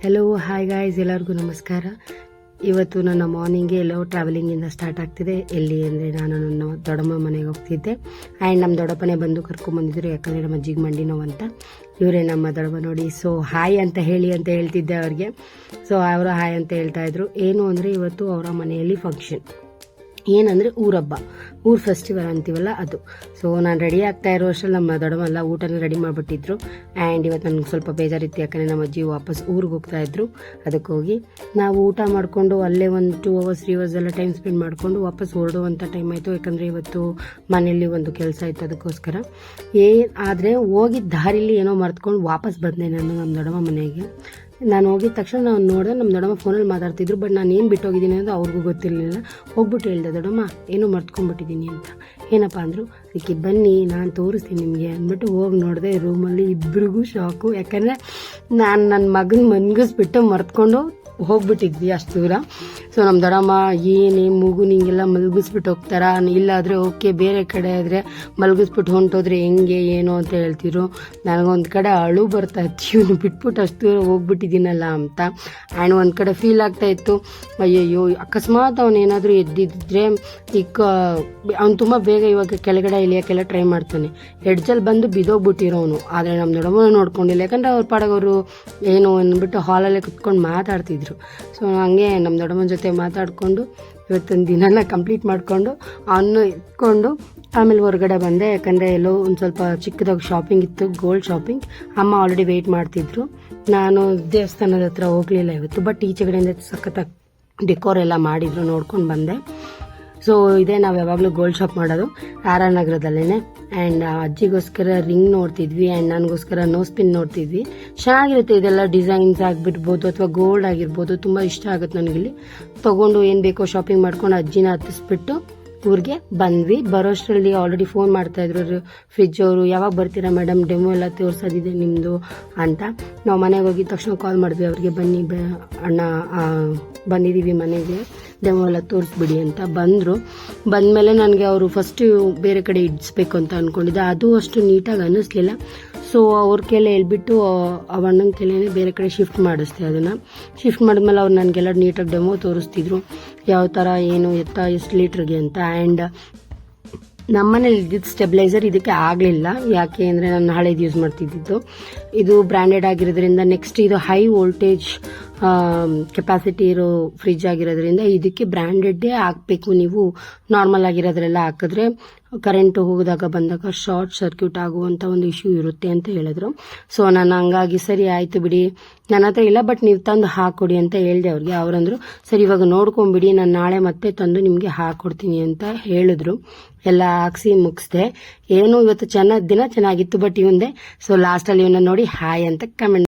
Hello hi guys, ಎಲ್ಲರಿಗೂ ನಮಸ್ಕಾರ. ಇವತ್ತು ನನ್ನ ಮಾರ್ನಿಂಗ್ಗೆ ಎಲ್ಲೋ ಟ್ರಾವೆಲಿಂಗಿಂದ ಸ್ಟಾರ್ಟ್ ಆಗ್ತಿದೆ. ಎಲ್ಲಿ ಅಂದರೆ ನಾನು ನನ್ನ ದೊಡ್ಡಮ್ಮ ಮನೆಗೆ ಹೋಗ್ತಿದ್ದೆ. ಆ್ಯಂಡ್ ನಮ್ಮ ದೊಡ್ಡಪ್ಪನೇ ಬಂದು ಕರ್ಕೊಂಬಂದಿದ್ರು, ಯಾಕಂದರೆ ನಮ್ಮ ಅಜ್ಜಿಗೆ ಮಂಡಿ ನೋವು ಅಂತ. ಇವರೇ ನಮ್ಮ ದೊಡ್ಡಮ್ಮ ನೋಡಿ. ಸೊ ಹಾಯ್ ಅಂತ ಹೇಳಿ ಅಂತ ಹೇಳ್ತಿದ್ದೆ ಅವ್ರಿಗೆ. ಸೊ ಅವರು ಹಾಯ್ ಅಂತ ಹೇಳ್ತಾಯಿದ್ರು. ಏನು ಅಂದರೆ ಇವತ್ತು ಅವರ ಮನೆಯಲ್ಲಿ ಫಂಕ್ಷನ್. ಏನಂದರೆ ಊರಬ್ಬ, ಊರು ಫೆಸ್ಟಿವಲ್ ಅಂತೀವಲ್ಲ ಅದು. ಸೊ ನಾನು ರೆಡಿ ಆಗ್ತಾ ಇರೋ ಅಷ್ಟರಲ್ಲಿ ನಮ್ಮ ದೊಡ್ಡಮೆಲ್ಲ ಊಟನ ರೆಡಿ ಮಾಡಿಬಿಟ್ಟಿದ್ರು. ಆ್ಯಂಡ್ ಇವತ್ತು ನನಗೆ ಸ್ವಲ್ಪ ಬೇಜಾರಿತ್ತು, ಯಾಕಂದರೆ ನಮ್ಮ ಅಜ್ಜಿ ವಾಪಸ್ ಊರಿಗೆ ಹೋಗ್ತಾ ಇದ್ರು. ಅದಕ್ಕೆ ಹೋಗಿ ನಾವು ಊಟ ಮಾಡಿಕೊಂಡು ಅಲ್ಲೇ ಒಂದು 2 hours 3 hours ಎಲ್ಲ ಟೈಮ್ ಸ್ಪೆಂಡ್ ಮಾಡಿಕೊಂಡು ವಾಪಸ್ ಹೊರಡುವಂಥ ಟೈಮ್ ಆಯಿತು. ಯಾಕಂದರೆ ಇವತ್ತು ಮನೆಯಲ್ಲಿ ಒಂದು ಕೆಲಸ ಇತ್ತು, ಅದಕ್ಕೋಸ್ಕರ. ಆದರೆ ಹೋಗಿದ್ದ ದಾರಿಲಿ ಏನೋ ಮರ್ತ್ಕೊಂಡು ವಾಪಸ್ ಬಂದೆ ನಾನು ನಮ್ಮ ದೊಡ್ಡಮ್ಮ ಮನೆಗೆ. ನಾನು ಹೋಗಿದ ತಕ್ಷಣ ನಾನು ನೋಡಿದೆ ನಮ್ಮ ದೊಡ್ಡಮ್ಮ ಫೋನಲ್ಲಿ ಮಾತಾಡ್ತಿದ್ರು. ಬಟ್ ನಾನು ಏನು ಬಿಟ್ಟೋಗಿದ್ದೀನಿ ಅಂತ ಅವ್ರಿಗೂ ಗೊತ್ತಿರಲಿಲ್ಲ. ಹೋಗ್ಬಿಟ್ಟು ಹೇಳ್ದೆ, ದೊಡ್ಡಮ್ಮ ಏನೋ ಮರ್ತ್ಕೊಂಡ್ಬಿಟ್ಟಿದ್ದೀನಿ ಅಂತ. ಏನಪ್ಪ ಅಂದರು, ಅದಕ್ಕೆ ಬನ್ನಿ ನಾನು ತೋರಿಸ್ತೀನಿ ನಿಮಗೆ ಅಂದ್ಬಿಟ್ಟು ಹೋಗಿ ನೋಡಿದೆ. ರೂಮಲ್ಲಿ ಇಬ್ಬರಿಗೂ ಶಾಕು. ಯಾಕಂದರೆ ನಾನು ನನ್ನ ಮಗನ ಮನ್ಗಿಸ್ಬಿಟ್ಟು ಮರ್ತ್ಕೊಂಡು ಹೋಗ್ಬಿಟ್ಟಿದ್ವಿ ಅಷ್ಟು ದೂರ. ಸೊ ನಮ್ಮ ದೊಡ್ಡಮ್ಮ ಏನೇ ಮೂಗು ನಿಂಗೆಲ್ಲ ಮಲಗಿಸ್ಬಿಟ್ಟು ಹೋಗ್ತಾರಾ, ಇಲ್ಲಾದರೆ ಓಕೆ, ಬೇರೆ ಕಡೆ ಆದರೆ ಮಲಗಿಸ್ಬಿಟ್ಟು ಹೊಂಟೋದ್ರೆ ಹೆಂಗೆ ಏನು ಅಂತ ಹೇಳ್ತಿದ್ರು. ನನಗೊಂದು ಕಡೆ ಅಳು ಬರ್ತಾ ಇತ್ತು, ಇವನು ಬಿಟ್ಬಿಟ್ಟು ಅಷ್ಟು ದೂರ ಹೋಗ್ಬಿಟ್ಟಿದ್ದೀನಲ್ಲ ಅಂತ. ಆ್ಯಂಡ್ ಒಂದು ಕಡೆ ಫೀಲ್ ಆಗ್ತಾ ಇತ್ತು, ಅಯ್ಯಯ್ಯೋ ಅಕಸ್ಮಾತ್ ಅವನೇನಾದರೂ ಎದ್ದಿದ್ರೆ ಈಗ ಅವ್ನು ತುಂಬ ಬೇಗ ಇವಾಗ ಕೆಳಗಡೆ ಇಳಿಯೋಕ್ಕೆಲ್ಲ ಟ್ರೈ ಮಾಡ್ತಾನೆ. ಎಡ್ಜಲ್ಲಿ ಬಂದು ಬಿದ್ದೋಗ್ಬಿಟ್ಟಿರೋನು. ಆದರೆ ನಮ್ಮ ದೊಡ್ಡಮ್ಮನ ನೋಡ್ಕೊಂಡಿಲ್ಲ, ಯಾಕಂದರೆ ಅವ್ರ ಪಾಡಗವರು ಏನು ಅಂದ್ಬಿಟ್ಟು ಹಾಲಲ್ಲೇ ಕುತ್ಕೊಂಡು ಮಾತಾಡ್ತಿದ್ರು. ಸೊ ಹಂಗೆ ನಮ್ಮ ದೊಡ್ಡಮ್ಮನ ಜೊತೆ ಮಾತಾಡಿಕೊಂಡು ಇವತ್ತೊಂದು ದಿನನ ಕಂಪ್ಲೀಟ್ ಮಾಡಿಕೊಂಡು ಅವನು ಇಟ್ಕೊಂಡು ಆಮೇಲೆ ಹೊರಗಡೆ ಬಂದೆ. ಯಾಕಂದರೆ ಎಲ್ಲೋ ಒಂದು ಸ್ವಲ್ಪ ಚಿಕ್ಕದಾಗಿ ಶಾಪಿಂಗ್ ಇತ್ತು, ಗೋಲ್ಡ್ ಶಾಪಿಂಗ್. ಅಮ್ಮ ಆಲ್ರೆಡಿ ವೆಯ್ಟ್ ಮಾಡ್ತಿದ್ರು. ನಾನು ದೇವಸ್ಥಾನದ ಹತ್ರ ಹೋಗಲಿಲ್ಲ ಇವತ್ತು, ಬಟ್ ಈಚೆ ಕಡೆಯಿಂದ ಸಖತ್ತಾಗಿ ಡೆಕೋರ್ ಎಲ್ಲ ಮಾಡಿದ್ರು, ನೋಡ್ಕೊಂಡು ಬಂದೆ. ಸೊ ಇದೇ ನಾವು ಯಾವಾಗಲೂ ಗೋಲ್ಡ್ ಶಾಪ್ ಮಾಡೋದು ಆರ್.ಆರ್. ನಗರದಲ್ಲೇ. ಆ್ಯಂಡ್ ಅಜ್ಜಿಗೋಸ್ಕರ ರಿಂಗ್ ನೋಡ್ತಿದ್ವಿ, ಆ್ಯಂಡ್ ನನಗೋಸ್ಕರ ನೋಸ್ ಪಿನ್ ನೋಡ್ತಿದ್ವಿ. ಚೆನ್ನಾಗಿರುತ್ತೆ ಇದೆಲ್ಲ, ಡಿಸೈನ್ಸ್ ಆಗಿಬಿಡ್ಬೋದು ಅಥವಾ ಗೋಲ್ಡ್ ಆಗಿರ್ಬೋದು. ತುಂಬ ಇಷ್ಟ ಆಗುತ್ತೆ ನನಗಿಲ್ಲಿ. ತೊಗೊಂಡು ಏನು ಬೇಕೋ ಶಾಪಿಂಗ್ ಮಾಡ್ಕೊಂಡು ಅಜ್ಜಿನ ಹತ್ತಿಸ್ಬಿಟ್ಟು ಊರಿಗೆ ಬಂದ್ವಿ. ಬರೋಷ್ಟರಲ್ಲಿ ಆಲ್ರೆಡಿ ಫೋನ್ ಮಾಡ್ತಾಯಿದ್ರು ಫ್ರಿಜ್ ಅವರು, ಯಾವಾಗ ಬರ್ತೀರಾ ಮೇಡಮ್, ಡೆಮೋ ಎಲ್ಲ ತೋರಿಸೋದಿದೆ ನಿಮ್ಮದು ಅಂತ. ನಾವು ಮನೆಗೆ ಹೋಗಿದ ತಕ್ಷಣ ಕಾಲ್ ಮಾಡಿದ್ವಿ ಅವ್ರಿಗೆ, ಬನ್ನಿ ಅಣ್ಣ ಬಂದಿದ್ದೀವಿ ಮನೆಗೆ, ಡೆಮೋ ಎಲ್ಲ ತೋರಿಸ್ಬಿಡಿ ಅಂತ. ಬಂದಮೇಲೆ ನನಗೆ ಅವರು ಫಸ್ಟು ಬೇರೆ ಕಡೆ ಇಡಿಸ್ಬೇಕು ಅಂತ ಅಂದ್ಕೊಂಡಿದ್ದೆ. ಅದು ಅಷ್ಟು ನೀಟಾಗಿ ಅನ್ನಿಸ್ಲಿಲ್ಲ. ಸೊ ಅವ್ರ ಕೆಲೆ ಹೇಳ್ಬಿಟ್ಟು ಅವಣ್ಣನ ಕೆಲೆನೇ ಬೇರೆ ಕಡೆ ಶಿಫ್ಟ್ ಮಾಡಿಸ್ದೆ. ಅದನ್ನು ಶಿಫ್ಟ್ ಮಾಡಿದ್ಮೇಲೆ ಅವ್ರು ನನಗೆಲ್ಲ ನೀಟಾಗಿ ಡೆಮೋ ತೋರಿಸ್ತಿದ್ರು, ಯಾವ ಥರ ಏನು ಎತ್ತ ಎಷ್ಟು ಲೀಟ್ರಿಗೆ ಅಂತ. ಆ್ಯಂಡ್ ನಮ್ಮನೇಲಿ ಇದ್ದಿದ್ದು ಸ್ಟೆಬಿಲೈಸರ್ ಇದಕ್ಕೆ ಆಗಲಿಲ್ಲ. ಯಾಕೆ ಅಂದರೆ ನಾನು ಹಳೇದು ಯೂಸ್ ಮಾಡ್ತಿದ್ದಿದ್ದು. ಇದು ಬ್ರ್ಯಾಂಡೆಡ್ ಆಗಿರೋದ್ರಿಂದ, ನೆಕ್ಸ್ಟ್ ಇದು ಹೈ ವೋಲ್ಟೇಜ್ ಕೆಪಾಸಿಟಿ ಇರೋ ಫ್ರಿಜ್ ಆಗಿರೋದ್ರಿಂದ ಇದಕ್ಕೆ ಬ್ರ್ಯಾಂಡೆಡ್ಡೇ ಹಾಕಬೇಕು. ನೀವು ನಾರ್ಮಲ್ ಆಗಿರೋದ್ರೆಲ್ಲ ಹಾಕಿದ್ರೆ ಕರೆಂಟು ಹೋಗಿದಾಗ ಬಂದಾಗ ಶಾರ್ಟ್ ಸರ್ಕ್ಯೂಟ್ ಆಗುವಂಥ ಒಂದು ಇಶ್ಯೂ ಇರುತ್ತೆ ಅಂತ ಹೇಳಿದ್ರು. ಸೊ ನಾನು ಹಂಗಾಗಿ ಸರಿ ಆಯಿತು ಬಿಡಿ, ನನ್ನ ಹತ್ರ ಇಲ್ಲ, ಬಟ್ ನೀವು ತಂದು ಹಾಕ್ಕೊಡಿ ಅಂತ ಹೇಳಿದೆ ಅವ್ರಿಗೆ. ಅವರಂದರು ಸರಿ ಇವಾಗ ನೋಡ್ಕೊಂಬಿಡಿ, ನಾನು ನಾಳೆ ಮತ್ತೆ ತಂದು ನಿಮಗೆ ಹಾಕ್ಕೊಡ್ತೀನಿ ಅಂತ ಹೇಳಿದ್ರು. ಎಲ್ಲ ಹಾಕ್ಸಿ ಮುಗಿಸ್ದೆ. ಏನು ಇವತ್ತು ದಿನ ಚೆನ್ನಾಗಿತ್ತು, ಬಟ್ ಇವಂದೆ. ಸೊ ಲಾಸ್ಟಲ್ಲಿ ಇವನ್ನ ನೋಡಿ ಹಾಯ್ ಅಂತ ಕಮೆಂಟ್